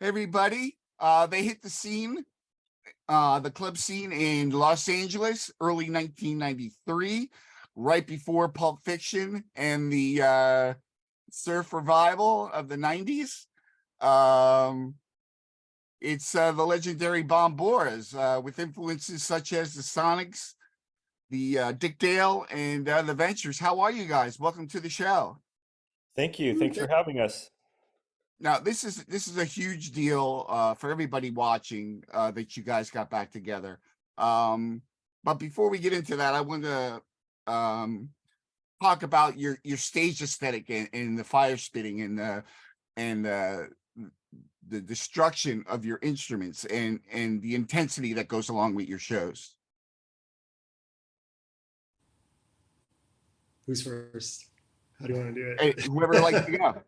everybody. They hit the scene, the club scene in Los Angeles, early 1993, right before Pulp Fiction and the surf revival of the 90s. It's the legendary Bomboras, with influences such as the Sonics, the Dick Dale, and the Ventures. How are you guys? Welcome to the show. Thank you. Thanks for having us. Now, this is a huge deal for everybody watching, that you guys got back together. But before we get into that, I want to talk about your stage aesthetic and the fire spitting and the destruction of your instruments and the intensity that goes along with your shows. Who's first? How do you want to do Hey, it? whoever likes to go.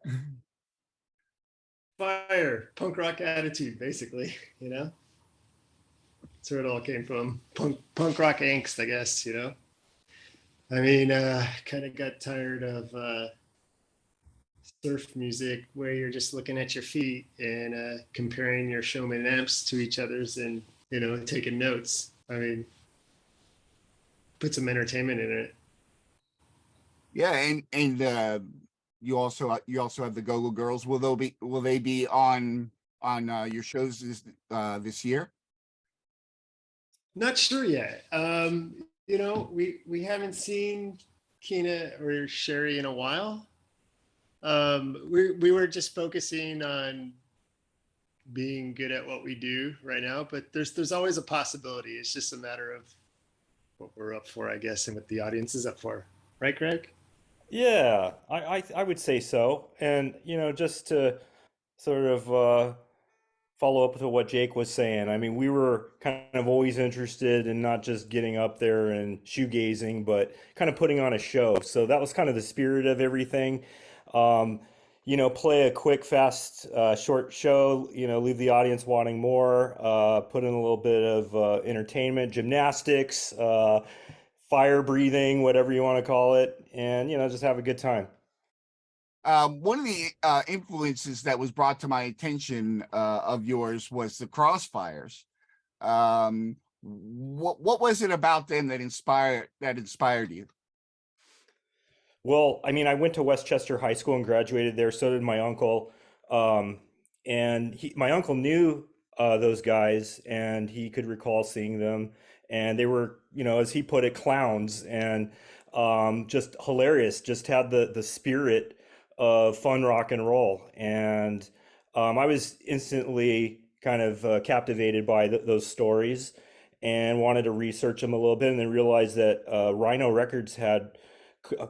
Fire, punk rock attitude, basically, That's where it all came from. Punk rock angst, I guess, I mean, kind of got tired of surf music where you're just looking at your feet and comparing your Showman amps to each other's and, taking notes. I mean, put some entertainment in it. Yeah, and you also have the Go-Go Girls. Will they be on your shows this year? Not sure yet. We haven't seen Kina or Sherry in a while. We were just focusing on being good at what we do right now, but there's always a possibility. It's just a matter of what we're up for, I guess, and what the audience is up for. Right, Greg? Yeah, I would say so. And, just to sort of follow up with what Jake was saying, I mean, we were kind of always interested in not just getting up there and shoegazing, but kind of putting on a show. So that was kind of the spirit of everything. Um, play a quick, fast, short show, leave the audience wanting more, put in a little bit of entertainment, gymnastics, fire breathing, whatever you want to call it, and, just have a good time. One of the influences that was brought to my attention of yours was the Crossfires. What was it about them that inspired you? Well, I mean, I went to Westchester High School and graduated there. So did my uncle. And my uncle knew those guys, and he could recall seeing them. And they were, as he put it, clowns and just hilarious. Just had the spirit of fun rock and roll. And I was instantly kind of captivated by those stories and wanted to research them a little bit, and then realized that Rhino Records had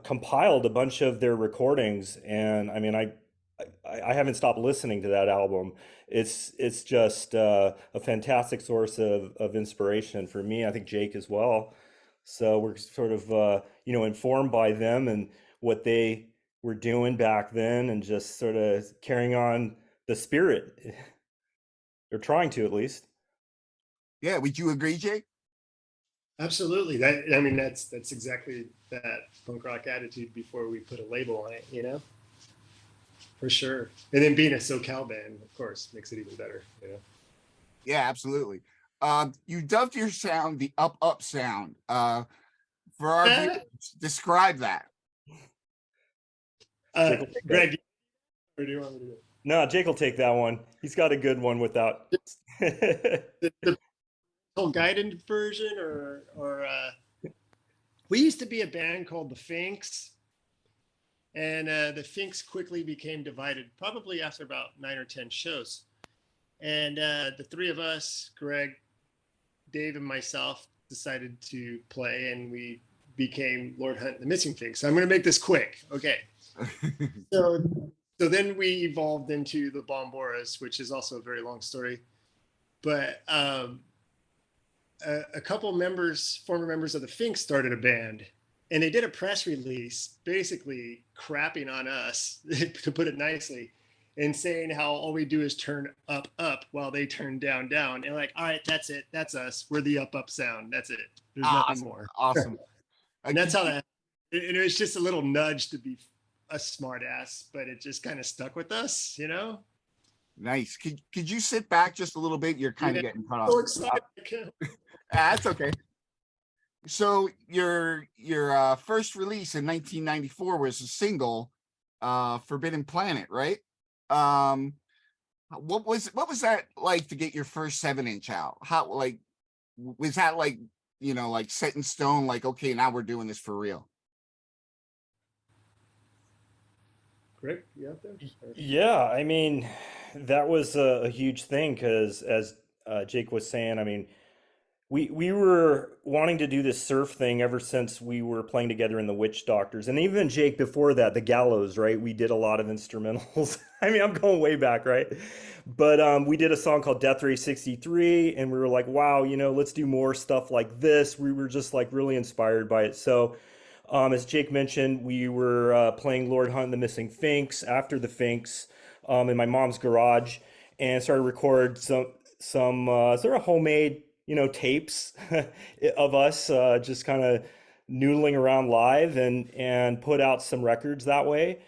compiled a bunch of their recordings. And I mean, I haven't stopped listening to that album. It's just a fantastic source of inspiration for me. I think Jake as well. So we're sort of informed by them and what they were doing back then, and just sort of carrying on the spirit. They're trying to, at least. Yeah, would you agree, Jake? Absolutely. That's exactly that punk rock attitude before we put a label on it, for sure. And then being a SoCal band, of course, makes it even better, Yeah, absolutely. You dubbed your sound the up sound. For our viewers, describe that. Greg, or do you want me to do it? No, Jake will take that one. He's got a good one without. The whole guided version, or we used to be a band called the Finks, and the Finks quickly became divided, probably after about 9 or 10 shows. And the three of us, Greg, Dave, and myself, decided to play, and we became Lord Hunt and the Missing Finks. So I'm going to make this quick. Okay. So then we evolved into the Bomboras, which is also a very long story. But a couple former members of the Finks, started a band, and they did a press release basically crapping on us, to put it nicely, and saying how all we do is turn up while they turn down. And like, all right, that's it. That's us. We're the up sound. That's it. There's nothing more. Awesome. And that's how that, and it was just a little nudge to be a smart ass, but it just kind of stuck with us, Nice. Could you sit back just a little bit? You're kind of Yeah, getting cut off. so excited. That's okay. So your first release in 1994 was a single, Forbidden Planet, right? What was that like to get your first 7-inch out? How, like, was that like, like set in stone, like, okay, now we're doing this for real? Greg, you out there? Yeah, I mean, that was a huge thing because, as Jake was saying, I mean, we were wanting to do this surf thing ever since we were playing together in the Witch Doctors, and even Jake before that, the Gallows, right? We did a lot of instrumentals. I mean, I'm going way back, right? But we did a song called Death Ray 63, and we were like, wow, let's do more stuff like this. We were just like really inspired by it. So, as Jake mentioned, we were playing Lord Hunt and the Missing Finks after the Finks in my mom's garage, and started to record some sort of homemade tapes of us just kind of noodling around live and put out some records that way.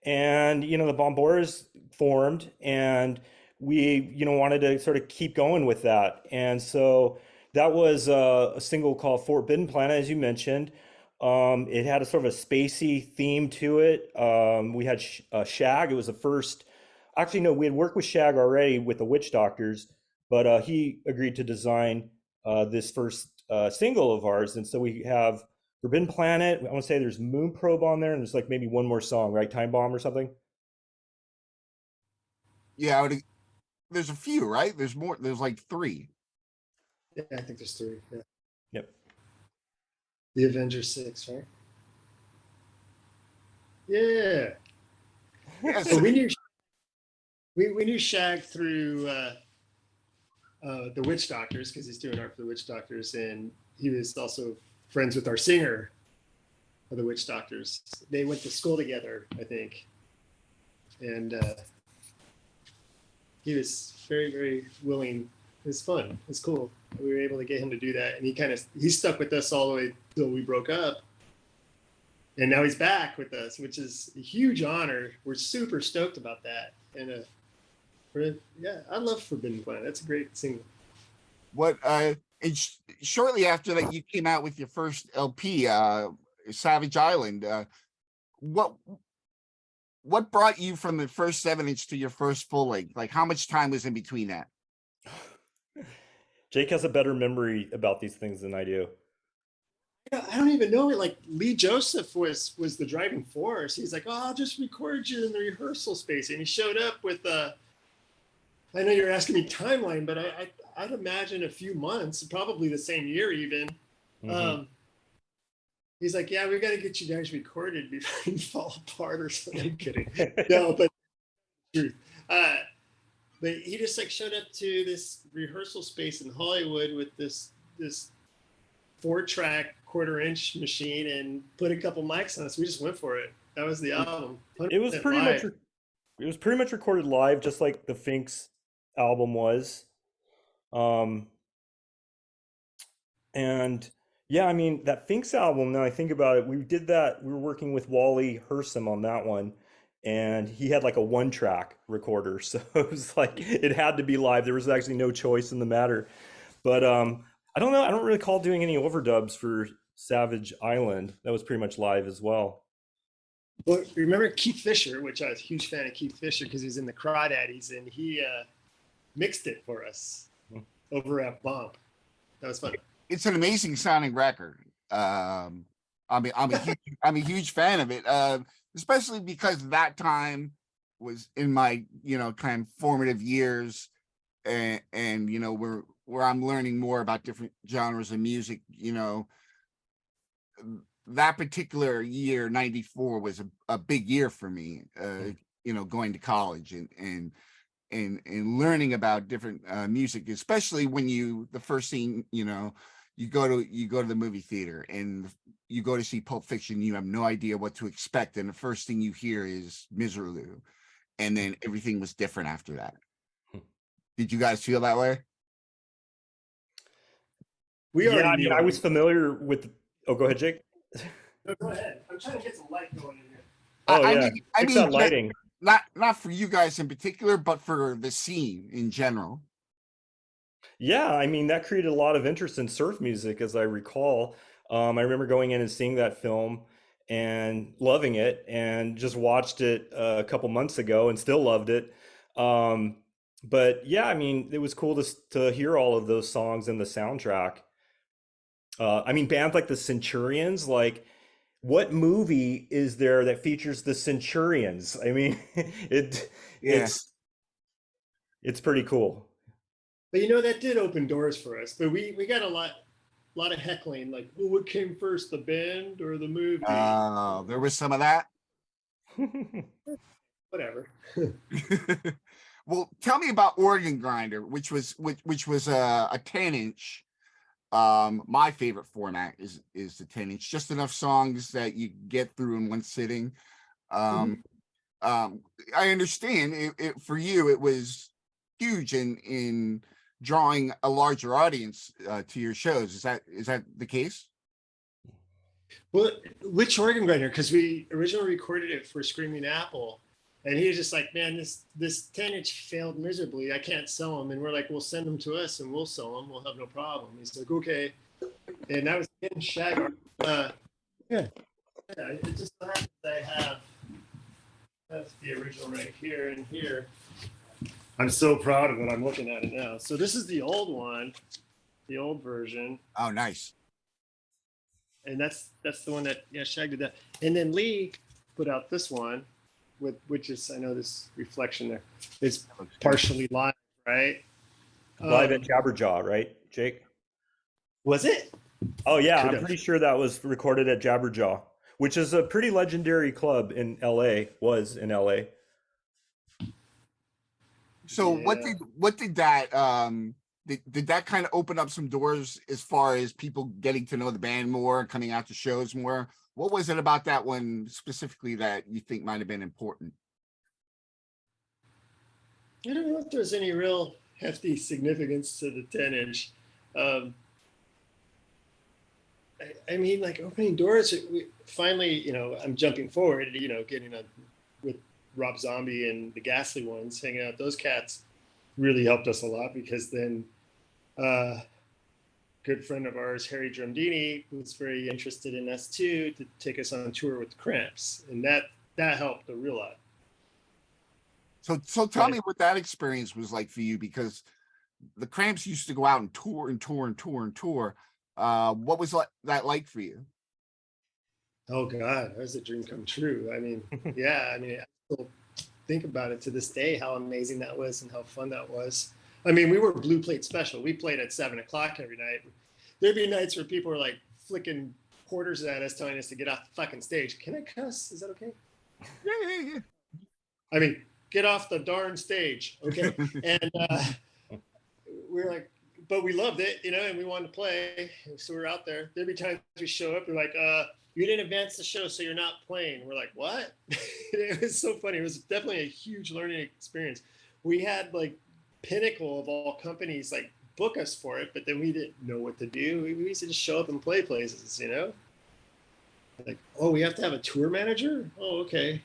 And the Bomboras formed, and we wanted to sort of keep going with that. And so that was a single called Forbidden Planet, as you mentioned. It had a sort of a spacey theme to it. We had Shag. It was the first. Actually, no, we had worked with Shag already with the Witch Doctors, but he agreed to design this first single of ours. And so we have Forbidden Planet. I want to say there's Moon Probe on there, and there's like maybe one more song, right? Time Bomb or something. Yeah, there's a few, right? There's more. There's like 3. Yeah, I think there's 3. Yeah. Yep. The Avengers 6, right? Yeah. Yeah, So we knew Shag through the Witch Doctors because he's doing art for the Witch Doctors, and he was also friends with our singer of the Witch Doctors. They went to school together, I think, and he was very, very willing. It was fun. It was cool. We were able to get him to do that, and he stuck with us all the way till we broke up. And now he's back with us, which is a huge honor. We're super stoked about that. And yeah, I love Forbidden Planet. That's a great single. What and shortly after that, you came out with your first LP, Savage Island. What brought you from the first 7-inch to your first full length? Like, how much time was in between that? Jake has a better memory about these things than I do. I don't even know. Like Lee Joseph was the driving force. He's like, "Oh, I'll just record you in the rehearsal space," and he showed up with I know you're asking me timeline, but I'd imagine a few months, probably the same year even. Mm-hmm. He's like, "Yeah, we got to get you guys recorded before you fall apart or something." I'm kidding. No, but truth. But he just like showed up to this rehearsal space in Hollywood with this 4-track 1/4-inch machine and put a couple mics on us. We just went for it. That was the album. It was pretty much recorded live, just like the Finks album was. And yeah, I mean that Finks album. Now I think about it, we did that. We were working with Wally Hersom on that one, and he had like a 1-track recorder, so it was like it had to be live. There was actually no choice in the matter. But I don't know. I don't recall doing any overdubs for Savage Island. That was pretty much live as well. Well, remember Keith Fisher, which I was a huge fan of Keith Fisher because he was in the Crawdaddies, and he mixed it for us over at Bomb. That was fun. It's an amazing sounding record. I'm a huge fan of it, especially because that time was in my kind of formative years, and where I'm learning more about different genres of music. That particular year, 94, was a big year for me. Going to college and learning about different music, especially when the first thing you go to the movie theater and you go to see Pulp Fiction. You have no idea what to expect, and the first thing you hear is Miserlou, and then everything was different after that. Did you guys feel that way? I was familiar with. Oh, go ahead, Jake. No, go ahead. I'm trying to get some light going in here. Oh, yeah. Fix that lighting. not for you guys in particular, but for the scene in general. Yeah, I mean, that created a lot of interest in surf music, as I recall. I remember going in and seeing that film and loving it, and just watched it a couple months ago and still loved it. Um, but yeah, I mean, it was cool to hear all of those songs in the soundtrack. I mean, bands like the Centurions, like, what movie is there that features the Centurions? I mean, it Yeah. it's pretty cool. But you know, that did open doors for us. But we got a lot of heckling, like, well, what came first, the band or the movie? There was some of that. Whatever. Well, tell me about Organ Grinder, which was a 10-inch. My favorite format is the 10-inch, just enough songs that you get through in one sitting. I understand it for you, it was huge in drawing a larger audience to your shows. Is that the case? Well, which organ grinder? Because we originally recorded it for Screaming Apple, and he was just like, "Man, this 10-inch failed miserably. I can't sell them." And we're like, "Well, send them to us, and we'll sell them. We'll have no problem." He's like, "Okay." And that was in Shag. Yeah, it just so happens I have that's the original right here and here. I'm so proud of it. I'm looking at it now. So this is the old one, the old version. Oh, nice. And that's the one that Shag did that. And then Lee put out this one which is, I know this reflection there. It's partially live, right? Live at Jabberjaw, right, Jake? Was it? Oh yeah, I'm pretty sure that was recorded at Jabberjaw, which is a pretty legendary club in LA, was in LA. So what did that did that kind of open up some doors as far as people getting to know the band more, coming out to shows more? What was it about that one specifically that you think might have been important? I don't know if there's any real hefty significance to the 10-inch. I mean, like, opening doors, we finally, I'm jumping forward, getting with Rob Zombie and the Ghastly Ones, hanging out. Those cats really helped us a lot, because then good friend of ours, Harry Drumdini, was very interested in us too, to take us on tour with the Cramps, and that helped a real lot. So tell me what that experience was like for you, because the Cramps used to go out and tour and tour and tour and tour. What was that like for you? Oh God, that was a dream come true. I mean, yeah, I mean, I still think about it to this day, how amazing that was and how fun that was. I mean, we were Blue Plate Special. We played at 7:00 every night. There'd be nights where people were like flicking quarters at us, telling us to get off the fucking stage. Can I cuss? Is that okay? Yeah. I mean, get off the darn stage, okay? And we're like, but we loved it, and we wanted to play, so we're out there. There'd be times we show up, and like, you didn't advance the show, so you're not playing. We're like, what? It was so funny. It was definitely a huge learning experience. We had like Pinnacle of all companies like book us for it, but then we didn't know what to do. We used to just show up and play places, Like, oh, we have to have a tour manager? Oh, okay.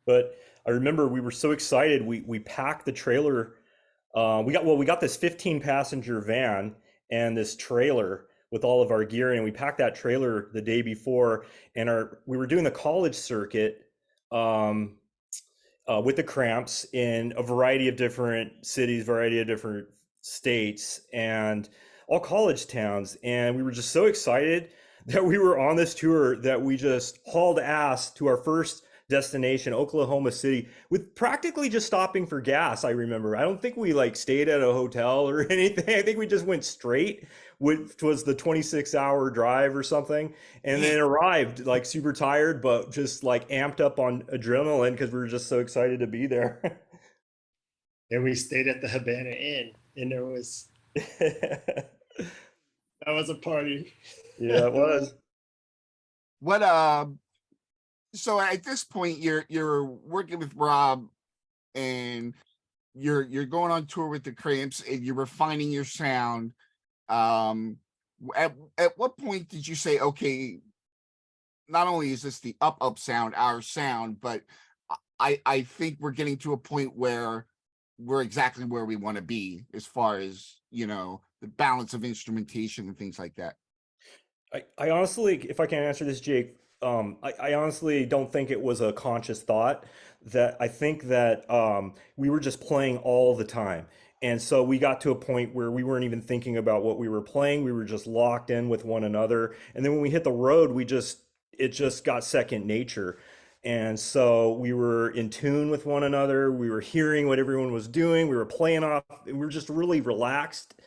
But I remember we were so excited. We packed the trailer. We got this 15-passenger van and this trailer with all of our gear, and we packed that trailer the day before. And we were doing the college circuit with the Cramps in a variety of different cities, variety of different states, and all college towns. And we were just so excited that we were on this tour that we just hauled ass to our first destination, Oklahoma City, with practically just stopping for gas. I remember, I don't think we like stayed at a hotel or anything. I think we just went straight, which was the 26-hour drive or something, and then arrived like super tired, but just like amped up on adrenaline because we were just so excited to be there. And we stayed at the Havana Inn, and there was that was a party. Yeah, it was. What so at this point you're working with Rob, and you're going on tour with the Cramps, and you're refining your sound. At what point did you say, okay, not only is this the up sound, our sound, but I think we're getting to a point where we're exactly where we want to be as far as, you know, the balance of instrumentation and things like that. I honestly, if I can answer this, Jake, I honestly don't think it was a conscious thought. That I think that we were just playing all the time. And so we got to a point where we weren't even thinking about what we were playing. We were just locked in with one another. And then when we hit the road, it just got second nature. And so we were in tune with one another. We were hearing what everyone was doing. We were playing off. We were just really relaxed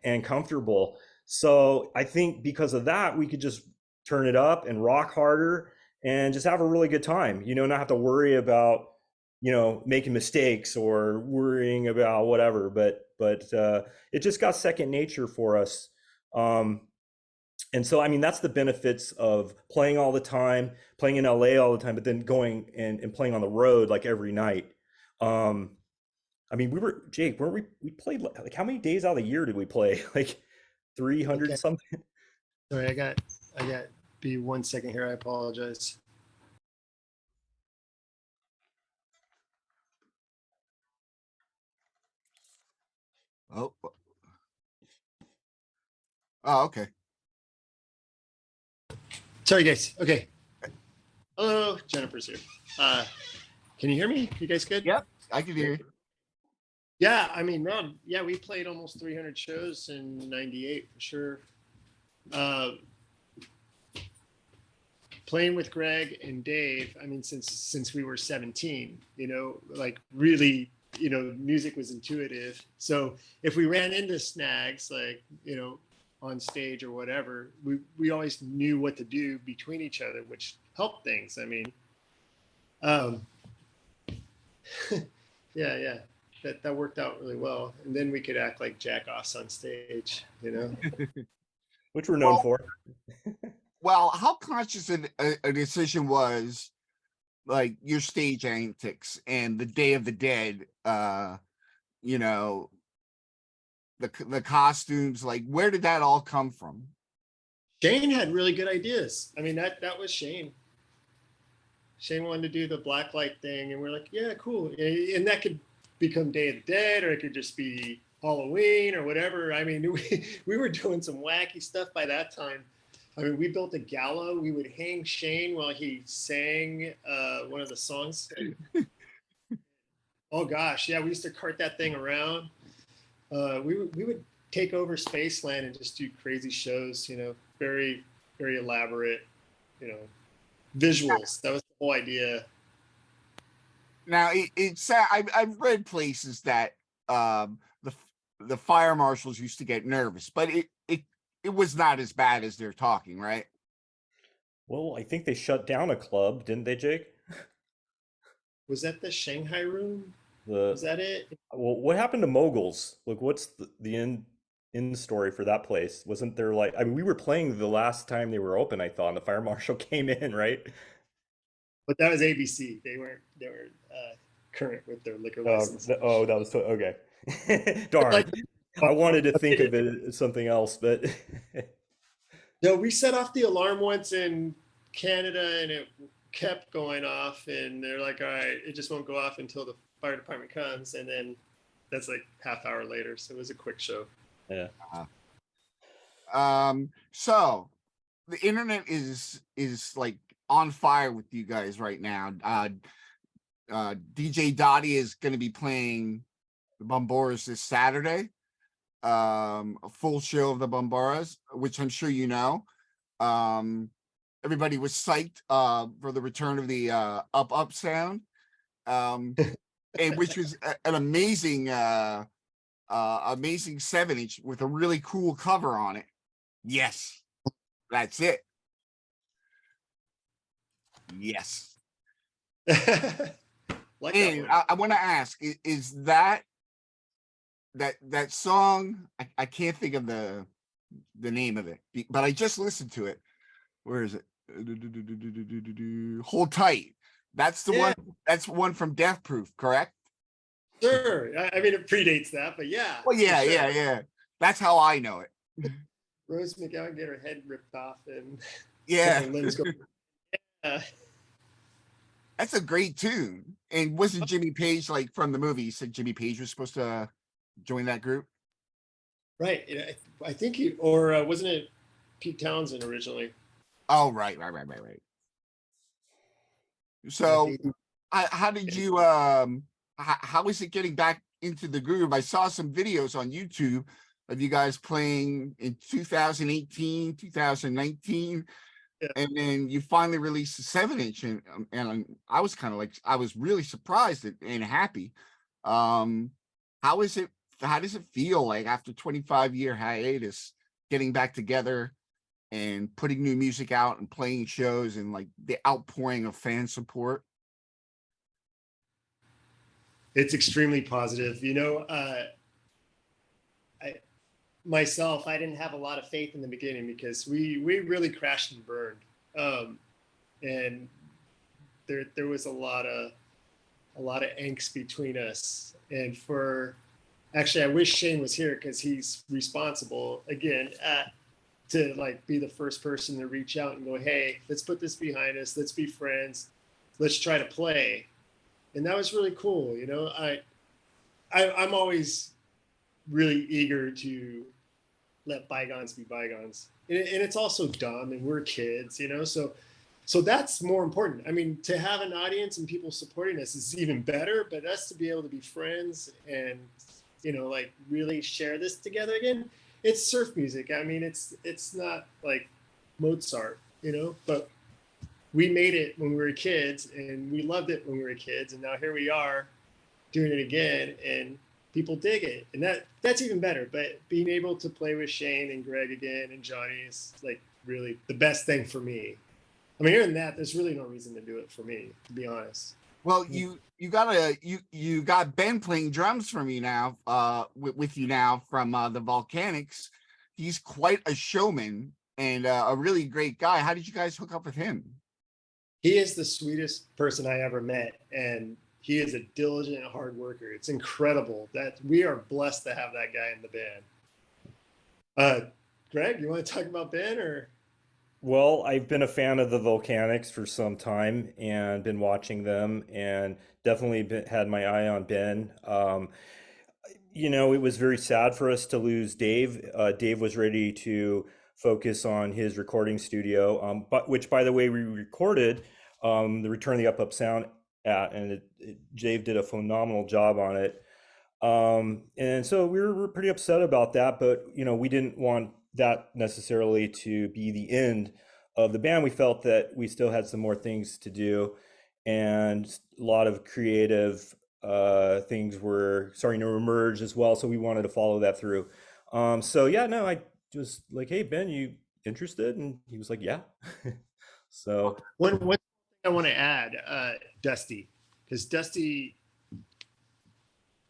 and comfortable. So I think because of that, we could just turn it up and rock harder and just have a really good time, you know, not have to worry about, you know, making mistakes or worrying about whatever. But it just got second nature for us. And so, I mean, that's the benefits of playing all the time, playing in LA all the time, but then going and playing on the road like every night. I mean, Jake, weren't we played like how many days out of the year did we play? Like 300 Okay. something? Sorry, I got be 1 second here. I apologize. Oh, oh, okay. Sorry, guys. Okay. Hello, Jennifer's here. Can you hear me? You guys good? Yep, I can hear you. Yeah, I mean, man, yeah, we played almost 300 shows in '98 for sure. Playing with Greg and Dave, I mean, since we were 17, you know, like really, you know, music was intuitive. So if we ran into snags, like, you know, on stage or whatever, we always knew what to do between each other, which helped things. I mean, yeah, that worked out really well. And then we could act like jack-offs on stage, you know? Which we're known for. Well, how conscious a decision was like your stage antics and the Day of the Dead, you know, the costumes, like where did that all come from? Shane had really good ideas. I mean, that was Shane. Shane wanted to do the blacklight thing, and we're like, yeah, cool. And that could become Day of the Dead, or it could just be Halloween or whatever. I mean, we were doing some wacky stuff by that time. I mean, we built a gallows. We would hang Shane while he sang one of the songs. Oh gosh, yeah, we used to cart that thing around. We would take over Spaceland and just do crazy shows. You know, very very elaborate. You know, visuals. That was the whole idea. Now it's I've read places that the fire marshals used to get nervous, but it was not as bad as they're talking, right? Well, I think they shut down a club, didn't they, Jake? Was that the Shanghai room? Was The that it? Well, what happened to Moguls? Like, what's the end story for that place? Wasn't there like, I mean, we were playing the last time they were open, I thought, and the fire marshal came in, right? But that was ABC. They weren't current with their liquor license. Oh, that was okay. But Darn. like, I wanted to think of it as something else, but no, we set off the alarm once in Canada, and it kept going off. And they're like, "All right, it just won't go off until the fire department comes." And then that's like half hour later. So it was a quick show. yeah. So the internet is like on fire with you guys right now. DJ Dotty is going to be playing the Bomboras this Saturday. A full show of the Bomboras, which I'm sure you know. Everybody was psyched for the return of the up sound, and which was an amazing amazing 7-inch with a really cool cover on it. Yes, that's it. Yes. Like And that I want to ask, is that song? I can't think of the name of it, but I just listened to it. Where is it? Hold Tight. That's the one. That's one from Death Proof, correct? Sure. I mean, it predates that, but yeah. Well, yeah, for sure. yeah. That's how I know it. Rose McGowan get her head ripped off and Yeah. her limbs go. That's a great tune. And wasn't Jimmy Page like from the movie? You said Jimmy Page was supposed to join that group. Right. I think he, or wasn't it Pete Townsend originally? Oh, right. I So, think. how did you how is it getting back into the groove? I saw some videos on YouTube of you guys playing in 2018, 2019, Yeah. and then you finally released the 7-inch, and I was kind of like, I was really surprised and happy. How is it? How does it feel like after 25-year hiatus, getting back together and putting new music out and playing shows and like the outpouring of fan support? It's extremely positive. You know, I myself, I didn't have a lot of faith in the beginning because we really crashed and burned, and there was a lot of angst between us. And for actually, I wish Shane was here because he's responsible again to like be the first person to reach out and go, hey, let's put this behind us. Let's be friends. Let's try to play. And that was really cool. You know, I'm always really eager to let bygones be bygones. And it's also dumb and we're kids, you know, so that's more important. I mean, to have an audience and people supporting us is even better, but us to be able to be friends and, you know, like really share this together again. It's surf music. I mean, it's not like Mozart, you know, but we made it when we were kids and we loved it when we were kids. And now here we are doing it again and people dig it. And that's even better. But being able to play with Shane and Greg again and Johnny is like really the best thing for me. I mean, other than that, there's really no reason to do it for me, to be honest. Well, you got Ben playing drums from you now, with you now from the Volcanics. He's quite a showman and a really great guy. How did you guys hook up with him? He is the sweetest person I ever met, and he is a diligent, hard worker. It's incredible that we are blessed to have that guy in the band. Greg, you want to talk about Ben or? Well, I've been a fan of the Volcanics for some time and been watching them and definitely had my eye on Ben. You know, it was very sad for us to lose Dave. Dave was ready to focus on his recording studio, but which, by the way, we recorded the Return of the Up Up Sound at, and Dave did a phenomenal job on it. And so we were pretty upset about that, but you know, we didn't want that necessarily to be the end of the band. We felt that we still had some more things to do, and a lot of creative things were starting to emerge as well. So we wanted to follow that through. So yeah, no, I was like, "Hey Ben, you interested?" And he was like, "Yeah." So One thing I want to add, Dusty, because Dusty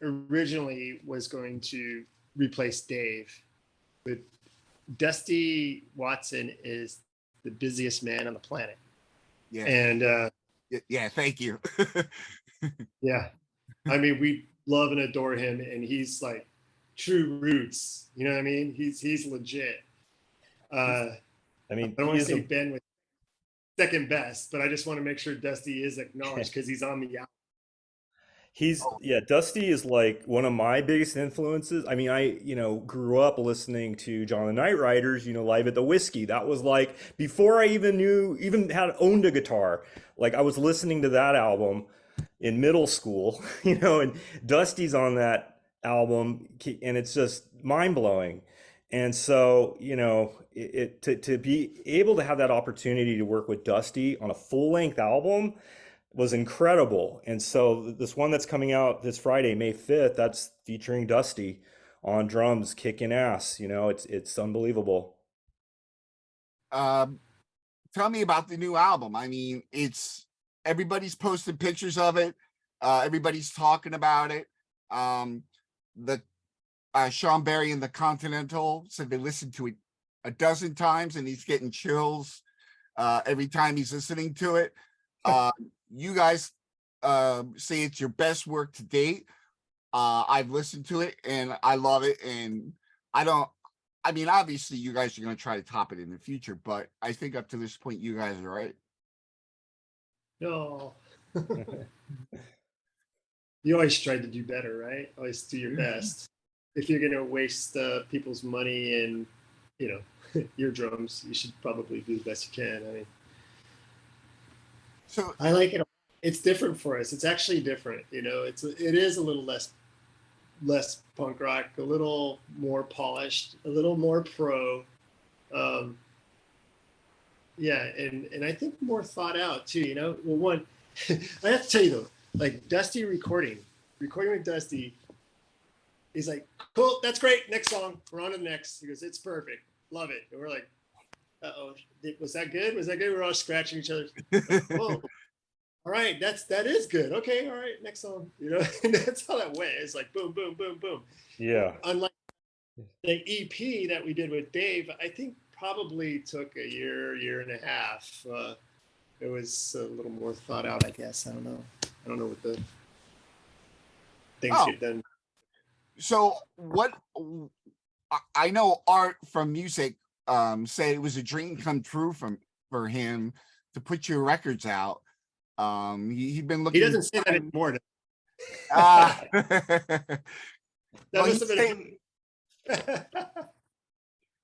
originally was going to replace Dave, but Dusty Watson is the busiest man on the planet. Yeah, And yeah. Thank you. yeah, I mean, we love and adore him, and he's like true roots. You know what I mean? He's legit. I I mean, don't he want to is say a Ben was second best, but I just want to make sure Dusty is acknowledged because he's on the album. He's yeah, Dusty is like one of my biggest influences. I mean, you know, grew up listening to John the Night Riders, you know, Live at the Whiskey. That was like before I even had owned a guitar. Like I was listening to that album in middle school, you know, and Dusty's on that album and it's just mind-blowing. And so, you know, to be able to have that opportunity to work with Dusty on a full-length album was incredible. And so this one that's coming out this Friday, May 5th, that's featuring Dusty on drums, kicking ass. You know, it's unbelievable. Um, Tell me about the new album. I mean, it's everybody's posted pictures of it. Everybody's talking about it. The Sean Berry and the Continental said they listened to it a dozen times and he's getting chills every time he's listening to it. You guys say it's your best work to date. I've listened to it and I love it. And I mean, obviously you guys are going to try to top it in the future, but I think up to this point, you guys are right. No, You always try to do better, right? Always do your best. If you're gonna waste people's money and you know your drums, you should probably do the best you can. I mean, So I like it. It's different for us. It's actually different. You know, it is a little less punk rock, a little more polished, a little more pro. Um, yeah, and I think more thought out too. You know, well, one, I have to tell you though, like Dusty recording with Dusty, he's like, cool, that's great. Next song, we're on to the next. He goes, it's perfect, love it. And we're like, oh, was that good? Was that good? We're all scratching each other. Like, whoa. All right, that is good. Okay, all right, next song. You know, and that's how that went. It's like boom, boom, boom, boom. Yeah. Unlike the EP that we did with Dave, I think probably took a year and a half. It was a little more thought out, I guess. I don't know. I don't know what the things Oh. get done. so what I know Art from music said it was a dream come true for him to put your records out. He'd been He looking. doesn't say that anymore. Uh, That well, must he's have saying, been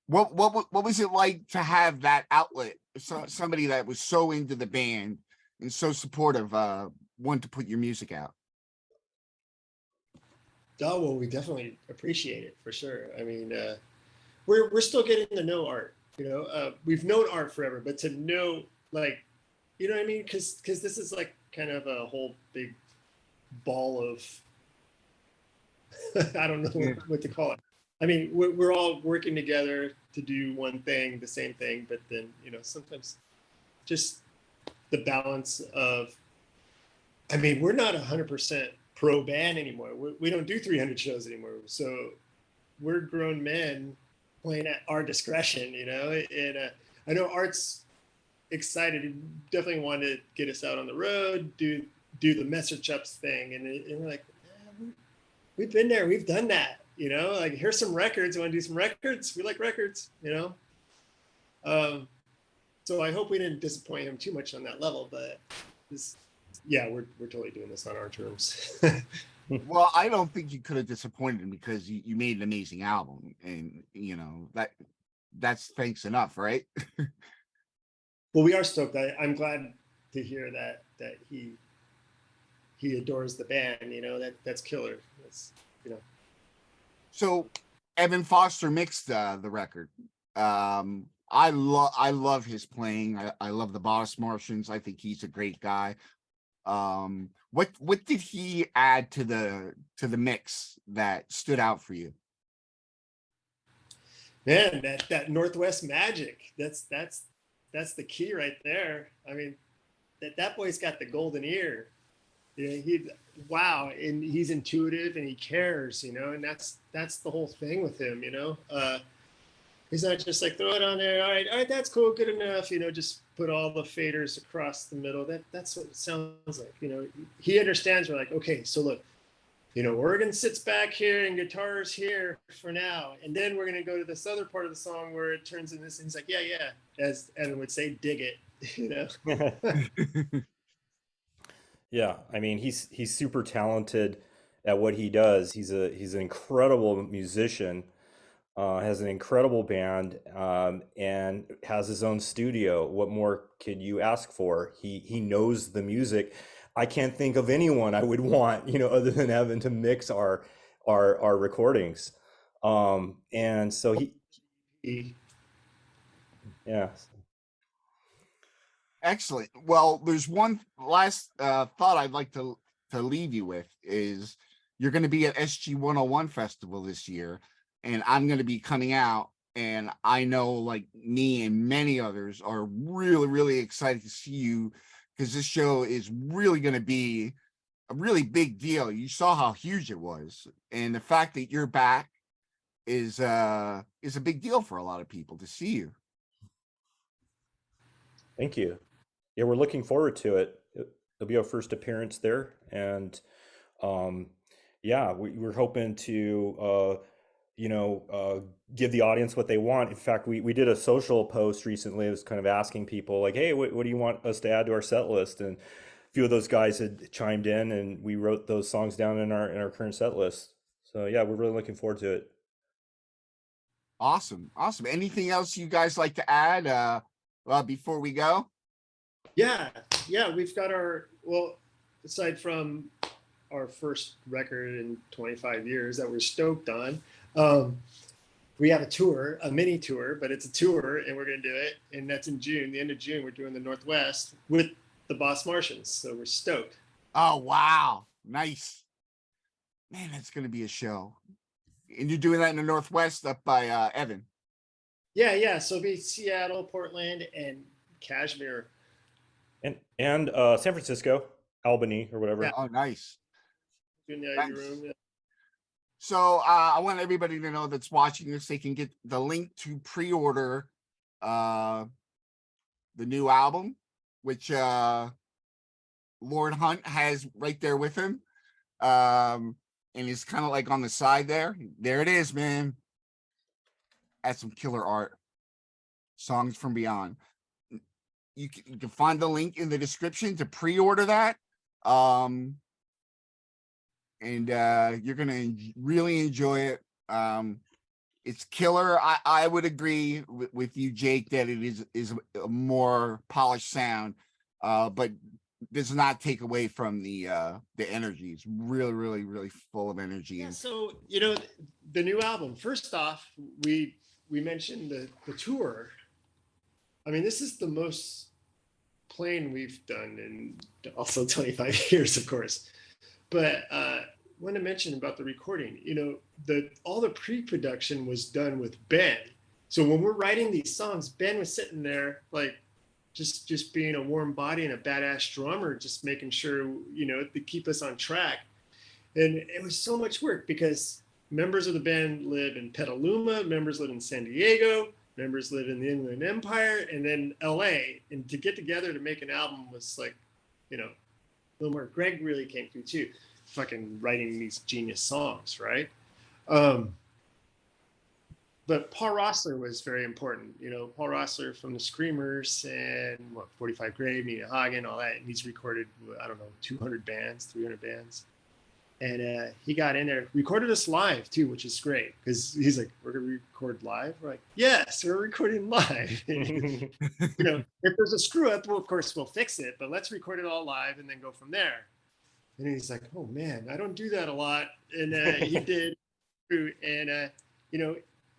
what was it like to have that outlet? Somebody that was so into the band and so supportive, want to put your music out. Oh, well, we definitely appreciate it for sure. I mean, we're still getting to know Art. You know, we've known Art forever, but to know, like, you know what I mean? Because this is like kind of a whole big ball of I don't know what to call it. I mean, we're all working together to do one thing, the same thing, but then you know sometimes just the balance of. I mean, we're not 100% pro band anymore. We don't do 300 shows anymore. So we're grown men playing at our discretion, you know. And I know Art's excited. He definitely wanted to get us out on the road, do the message ups thing, and we're like, we've been there, we've done that, you know. Like, here's some records. You want to do some records? We like records, you know. So I hope we didn't disappoint him too much on that level, but this. Yeah, we're totally doing this on our terms. Well, I don't think you could have disappointed him because you made an amazing album, and you know that's thanks enough, right? Well, we are stoked. I'm glad to hear that he adores the band. You know, that's killer. That's, you know. So Evan Foster mixed the record. I love his playing. I love the Boss Martians. I think he's a great guy. What did he add to the mix that stood out for you? Man, that Northwest magic. That's the key right there. I mean, that boy's got the golden ear. Yeah, wow, and he's intuitive and he cares, you know, and that's the whole thing with him, you know. He's not just like throw it on there. All right, that's cool, good enough. You know, just put all the faders across the middle. That's what it sounds like. You know, he understands. We're like, okay, so look, you know, organ sits back here and guitar's here for now, and then we're gonna go to this other part of the song where it turns into this. And he's like, yeah, as Evan would say, dig it. You know. Yeah, I mean he's super talented at what he does. He's an incredible musician, has an incredible band, and has his own studio. What more could you ask for? He knows the music. I can't think of anyone I would want, you know, other than Evan to mix our recordings. And so yeah. Excellent. Well, there's one last thought I'd like to leave you with is you're going to be at SG 101 Festival this year, and I'm going to be coming out, and I know like me and many others are really, really excited to see you because this show is really going to be a really big deal. You saw how huge it was, and the fact that you're back is a big deal for a lot of people to see you. Thank you. Yeah, we're looking forward to it. It'll be our first appearance there, and um, yeah, we're hoping to give the audience what they want. In fact, we did a social post recently. It was kind of asking people like, hey, what do you want us to add to our set list? And few of those guys had chimed in, and we wrote those songs down in our current set list. So yeah, we're really looking forward to it. Awesome. Awesome. Anything else you guys like to add before we go? Yeah, we've got aside from our first record in 25 years that we're stoked on, we have a tour, a mini tour, but it's a tour, and we're going to do it, and that's in June. The end of June, we're doing the Northwest with the Boss Martians, so we're stoked. Oh, wow. Nice. Man, that's going to be a show. And you're doing that in the Northwest up by Evan. Yeah. So it'll be Seattle, Portland, and Kashmir. And San Francisco, Albany, or whatever. Yeah. Oh, nice. In the Nice. Ivy Room. Yeah. So I want everybody to know that's watching this, they can get the link to pre-order the new album, which Lord Hunt has right there with him. And he's kind of like on the side there. There it is, man. That's some killer art. Songs from Beyond. You can find the link in the description to pre-order that. And you're gonna really enjoy it. It's killer. I would agree with you, Jake, that it is a more polished sound, but does not take away from the energy. It's really full of energy. Yeah, And so the new album. First off, we mentioned the tour. I mean, this is the most playing we've done in also 25 years, of course. But I want to mention about the recording. All the pre-production was done with Ben. So when we're writing these songs, Ben was sitting there like just being a warm body and a badass drummer, just making sure to keep us on track. And it was so much work because members of the band live in Petaluma, members live in San Diego, members live in the Inland Empire, and then LA. And to get together to make an album was like, a little more. Greg really came through too, fucking writing these genius songs, right? But Paul Rossler was very important. Paul Rossler from the Screamers and 45 Grave, Nina Hagen, all that. And he's recorded, 200 bands, 300 bands. And he got in there, recorded us live too, which is great because he's like, "We're gonna record live." We're like, "Yes, we're recording live." If there's a screw up, well, of course we'll fix it, but let's record it all live and then go from there. And he's like, "Oh man, I don't do that a lot," and he did. And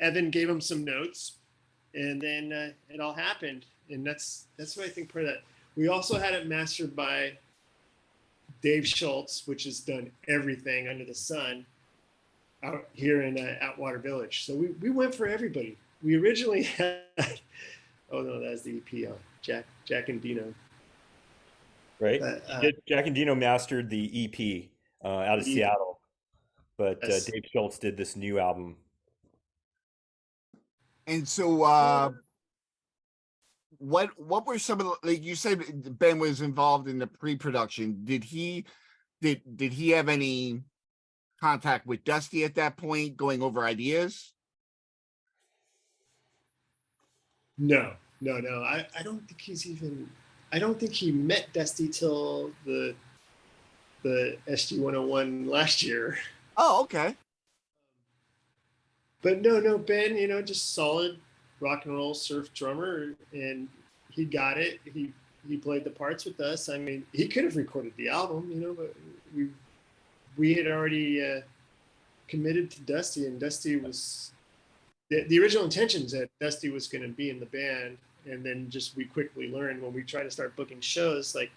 Evan gave him some notes, and then it all happened. And that's what I think part of that. We also had it mastered by Dave Schultz, which has done everything under the sun out here in Atwater Village. So we went for everybody. We originally had, oh no, that's the EP on Jack and Dino. Right. Jack and Dino mastered the EP out of Seattle, but Yes. Dave Schultz did this new album. And so what were some of the, like you said Ben was involved in the pre-production. Did he have any contact with Dusty at that point going over ideas? No. I don't think he met Dusty till the SG 101 last year. Oh, okay. But no, Ben, just solid rock and roll surf drummer, and he got it. He played the parts with us. I mean, he could have recorded the album, but we had already committed to Dusty, and Dusty was the original intentions that Dusty was going to be in the band, and then we quickly learned when we tried to start booking shows, like,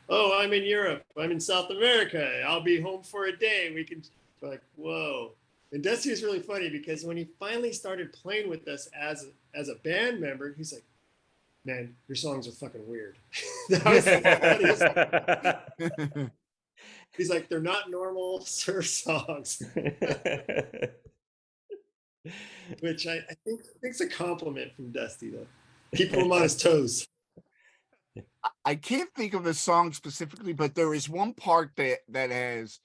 "Oh, I'm in Europe, I'm in South America, I'll be home for a day. We can," like, whoa. And Dusty is really funny because when he finally started playing with us as a band member, he's like, "Man, your songs are fucking weird." He's like, "They're not normal surf songs," which I think's a compliment from Dusty, though. Keep him on his toes. I can't think of the song specifically, but there is one part that has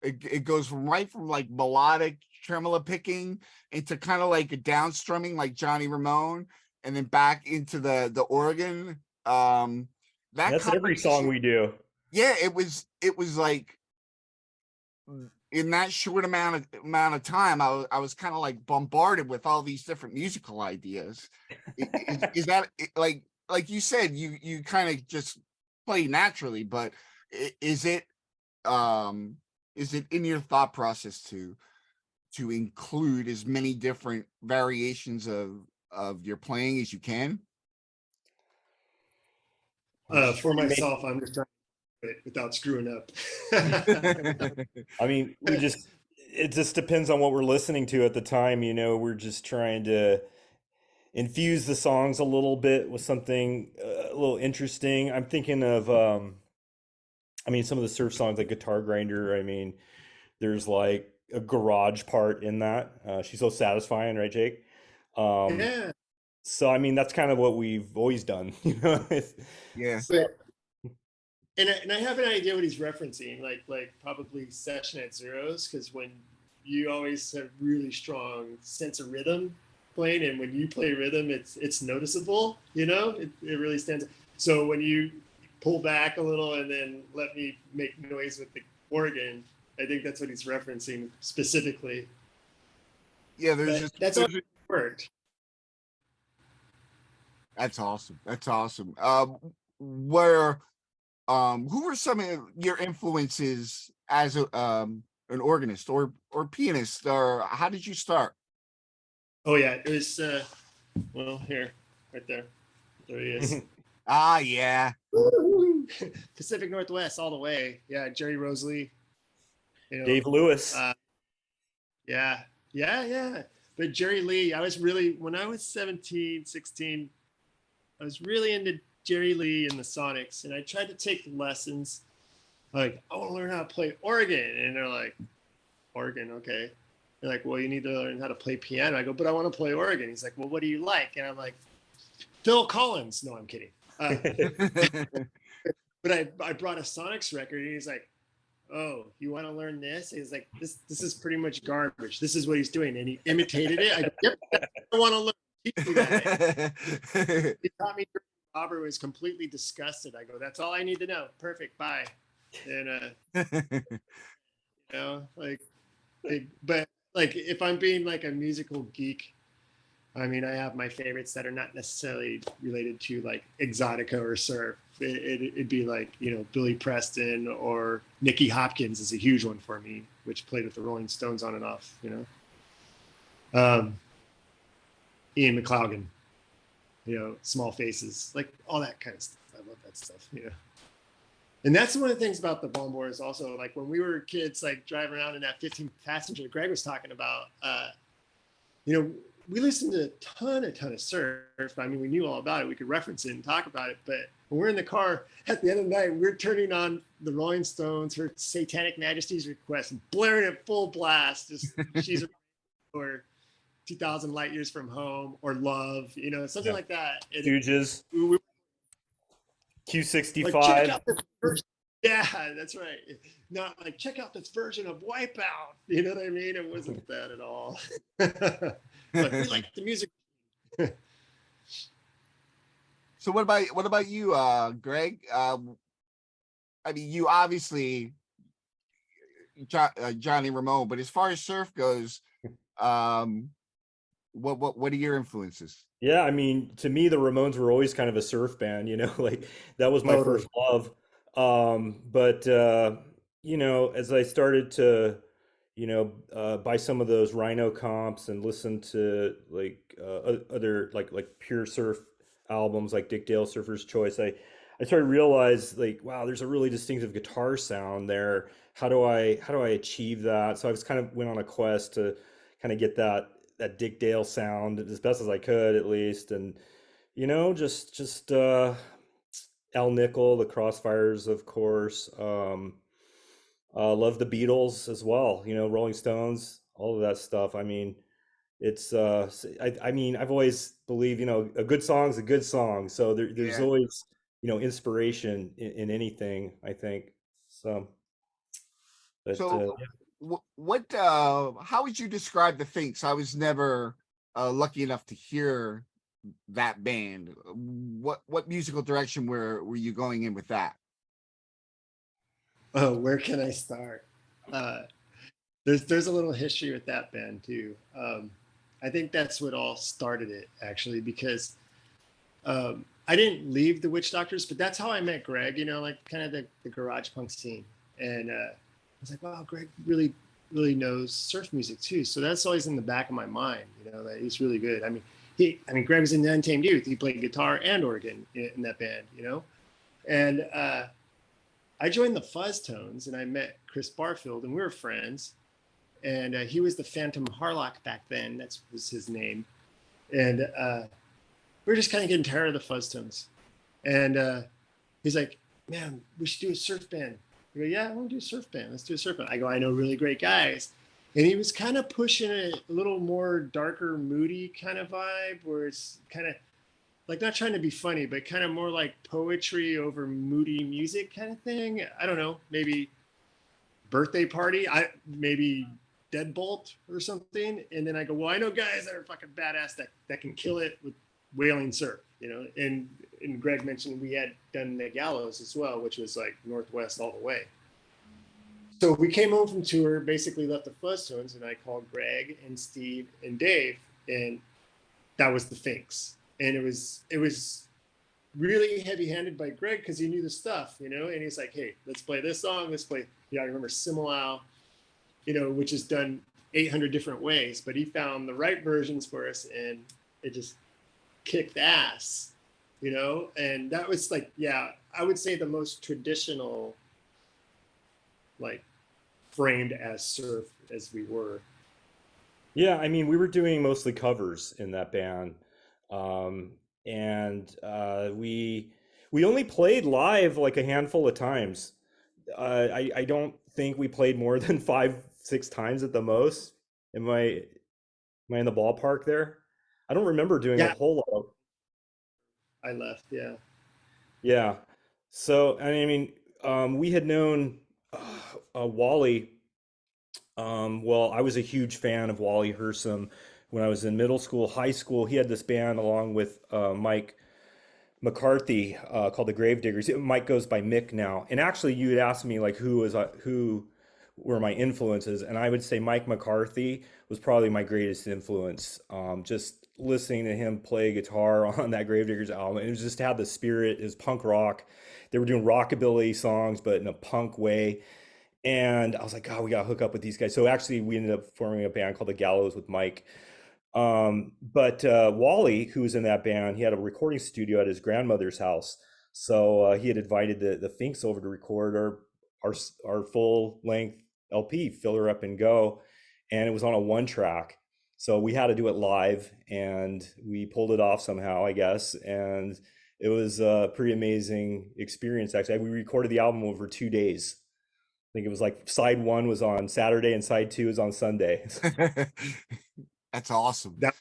it goes from like melodic tremolo picking into kind of like a downstrumming like Johnny Ramone, and then back into the organ. That's every song we do. Yeah, it was like in that short amount of time, I was kind of like bombarded with all these different musical ideas. Is that like you said, you kind of just play naturally, but is it um is it in your thought process to include as many different variations of your playing as you can? Or just For trying to make myself, I'm just trying to do it without screwing up. I mean, it just depends on what we're listening to at the time. We're just trying to infuse the songs a little bit with something a little interesting. I'm thinking of, I mean, some of the surf songs like Guitar Grinder. I mean, there's like a garage part in that. She's so satisfying, right, Jake? Um, Yeah, so I mean, that's kind of what we've always done, you know. yeah. but and I have an idea what he's referencing, like probably Session at Zeros, because when you always have really strong sense of rhythm playing, and when you play rhythm, it's noticeable. It really stands. So when you pull back a little and then let me make noise with the organ, I think that's what he's referencing specifically. Yeah, there's But just that's all worked. that's awesome. That's awesome. Where who were some of your influences as an organist or pianist, or how did you start? Oh yeah, it was well here, right there. There he is. Ah, yeah. Pacific Northwest all the way. Yeah, Jerry Rosalie. Dave Lewis. Yeah, yeah. But Jerry Lee, I was really, when I was 17, 16, I was really into Jerry Lee and the Sonics. And I tried to take lessons. Like, I want to learn how to play organ. And they're like, organ, okay. They're like, well, you need to learn how to play piano. I go, but I want to play organ. He's like, well, what do you like? And I'm like, Phil Collins. No, I'm kidding. But I brought a Sonics record and he's like, oh, you want to learn this? He's like, this is pretty much garbage. This is what he's doing. And he imitated it. I go, yep, I want to learn. Teach me that. He taught me. Robert was completely disgusted. I go, that's all I need to know. Perfect. Bye. And, like, but like, if I'm being like a musical geek, I mean, I have my favorites that are not necessarily related to like exotica or surf. It'd be like, Billy Preston or Nicky Hopkins is a huge one for me, which played with the Rolling Stones on and off, Ian McLaughlin, Small Faces, like all that kind of stuff. I love that stuff, And that's one of the things about the Bomboras also, like when we were kids, like driving around in that 15 passenger Greg was talking about, we listened to a ton of surf. I mean, we knew all about it. We could reference it and talk about it. But when we're in the car at the end of the night, we're turning on the Rolling Stones, Her Satanic Majesty's Request, and blaring it full blast. Just She's or 2,000 Light Years from Home or Love, something like that. Stooges. Q65. Like, check out this version. Yeah, that's right. Not like, check out this version of Wipeout. You know what I mean? It wasn't that at all. But we like the music. So what about you, Greg? I mean, you obviously Johnny Ramone, but as far as surf goes, what are your influences? Yeah, I mean, to me, the Ramones were always kind of a surf band, like that was my Totally. first love. But as I started to, buy some of those Rhino comps and listen to like other like pure surf albums like Dick Dale Surfer's Choice, I started to realize like, wow, there's a really distinctive guitar sound there. How do I achieve that? So I was kind of went on a quest to kind of get that Dick Dale sound as best as I could, at least. And just Al Nickel, the Crossfires, of course. Love the Beatles as well. Rolling Stones, all of that stuff. I mean, it's I mean, I've always believed, a good song's a good song. So there's Yeah. always inspiration in anything, I think. So, but So how would you describe the Finks? I was never lucky enough to hear that band. What musical direction were you going in with that? Oh, where can I start? Uh, there's a little history with that band too. I think that's what all started it actually, because I didn't leave the Witch Doctors, but that's how I met Greg. You know, like kind of the garage punk scene, and I was like, wow, Greg really knows surf music too. So that's always in the back of my mind. You know, that he's really good. I mean, Greg was in the Untamed Youth. He played guitar and organ in that band. You know, and I joined the Fuzztones, and I met Chris Barfield, and we were friends. And he was the Phantom Harlock back then. That was his name. And we were just kind of getting tired of the Fuzztones. And he's like, man, we should do a surf band. I go, yeah, I want to do a surf band. Let's do a surf band. I go, I know really great guys. And he was kind of pushing a little more darker, moody kind of vibe, where it's kind of like not trying to be funny, but kind of more like poetry over moody music kind of thing. I don't know, maybe Birthday Party, maybe Deadbolt or something. And then I go, well, I know guys that are fucking badass that can kill it with whaling surf, you know. And Greg mentioned we had done the Gallows as well, which was like Northwest all the way. So we came home from tour, basically left the Fuzztones, and I called Greg and Steve and Dave, and that was the Finks. And it was really heavy-handed by Greg because he knew the stuff, you know. And he's like, hey, let's play this song. Let's play, I remember Similau, you know, which is done 800 different ways, but he found the right versions for us, and it just kicked ass, you know. And that was like, yeah, I would say the most traditional, like, framed as surf as we were. Yeah, I mean, we were doing mostly covers in that band. And we only played live like a handful of times. I don't think we played more than 5, 6 times at the most. Am I in the ballpark there? I don't remember doing a Yeah, whole lot. I left. Yeah. Yeah. So I mean, we had known Wally. Well, I was a huge fan of Wally Hersom when I was in middle school, high school. He had this band along with Mike McCarthy called the Gravediggers. Mike goes by Mick now. And actually, you had asked me like who were my influences, and I would say Mike McCarthy was probably my greatest influence. Just listening to him play guitar on that Gravediggers album, it was just had the spirit. It was punk rock. They were doing rockabilly songs, but in a punk way. And I was like, God, we gotta hook up with these guys. So actually, we ended up forming a band called the Gallows with Mike. But Wally, who was in that band, he had a recording studio at his grandmother's house. So he had invited the Finks over to record our full length LP, Fill Her Up and Go, and it was on a 1 track. So we had to do it live, and we pulled it off somehow, I guess. And it was a pretty amazing experience. Actually, we recorded the album over 2 days. I think it was like side 1 was on Saturday and side 2 is on Sunday. That's awesome. That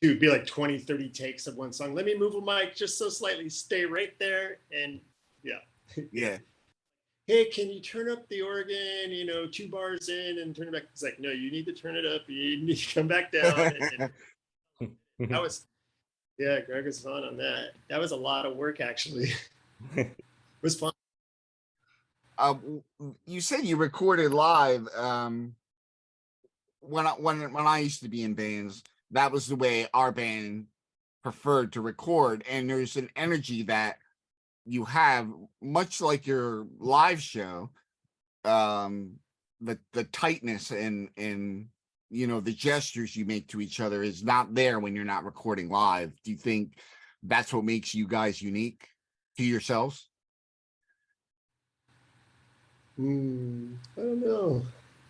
would be like 20, 30 takes of one song. Let me move a mic just so slightly. Stay right there. And yeah. Yeah. Hey, can you turn up the organ, you know, 2 bars in and turn it back? It's like, no, you need to turn it up. You need to come back down. And that was, yeah, Greg was fun on that. That was a lot of work, actually. It was fun. You said you recorded live. When I used to be in bands, that was the way our band preferred to record. And there's an energy that you have, much like your live show. The tightness and you know, the gestures you make to each other is not there when you're not recording live. Do you think that's what makes you guys unique to yourselves? I don't know.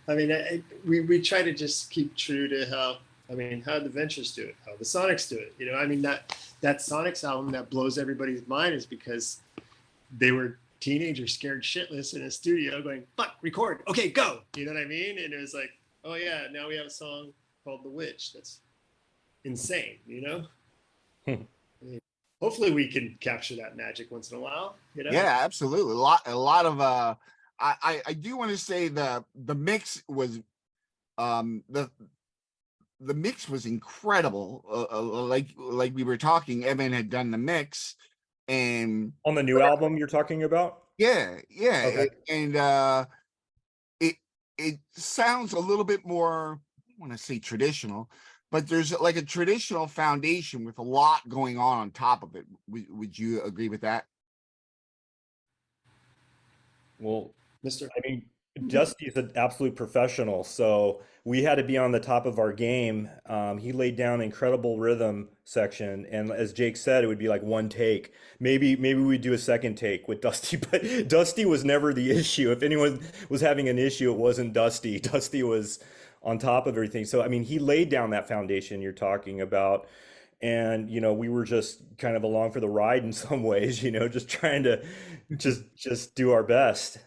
I mean, we try to just keep true to how the Ventures do it, how the Sonics do it. You know, I mean, that Sonics album that blows everybody's mind is because they were teenagers scared shitless in a studio going, fuck, record, okay, go. You know what I mean? And it was like, oh yeah, now we have a song called The Witch. That's insane, you know? I mean, hopefully we can capture that magic once in a while, you know? Yeah, absolutely. A lot of I do want to say the mix was the mix was incredible. Like we were talking, Evan had done the mix, and On the new album you're talking about? Yeah, yeah, Okay. and it it sounds a little bit more, I want to say traditional, but there's like a traditional foundation with a lot going on top of it. Would you agree with that? Well, Mister. I mean, Dusty is an absolute professional, so we had to be on the top of our game. He laid down incredible rhythm section, and as Jake said, it would be like one take. Maybe we'd do a second take with Dusty, but Dusty was never the issue. If anyone was having an issue, it wasn't Dusty. Dusty was on top of everything. So I mean, he laid down that foundation you're talking about. And we were just kind of along for the ride in some ways, just trying to just do our best.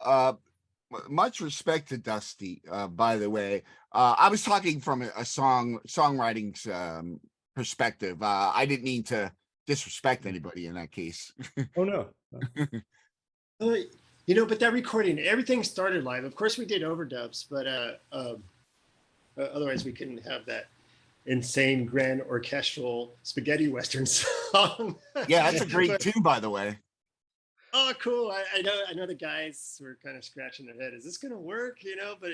Uh, Much respect to Dusty. By the way, I was talking from a songwriting perspective. I didn't mean to disrespect anybody in that case. Oh no. Uh, but that recording, everything started live. Of course, we did overdubs, but otherwise we couldn't have that insane grand orchestral spaghetti western song. Yeah, that's a great But, tune, by the way. oh, cool! I know the guys were kind of scratching their head. Is this gonna work? But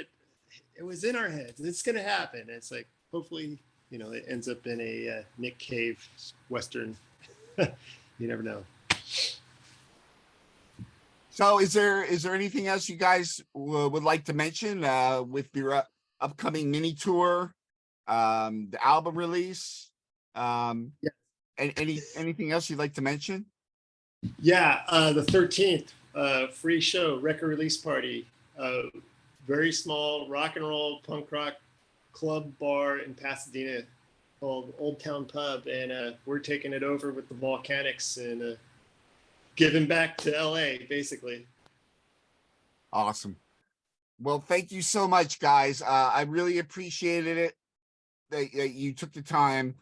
it was in our heads. It's gonna happen. It's like hopefully it ends up in a Nick Cave western. You never know. So, is there anything else you guys would like to mention with your upcoming mini tour, the album release, and anything else you'd like to mention? Yeah, the 13th, free show, record release party. Very small rock and roll punk rock club bar in Pasadena called Old Town Pub, and we're taking it over with the Volcanics and giving back to LA, basically. Awesome. Well, thank you so much, guys. I really appreciated it that you took the time,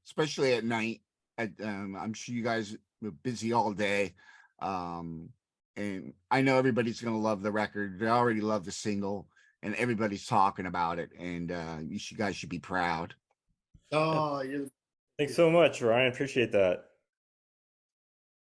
especially at night. I'm sure you guys were busy all day. And I know everybody's going to love the record. They already love the single, and everybody's talking about it. And you guys should be proud. Oh, you're Thanks so much, Ryan. Appreciate that.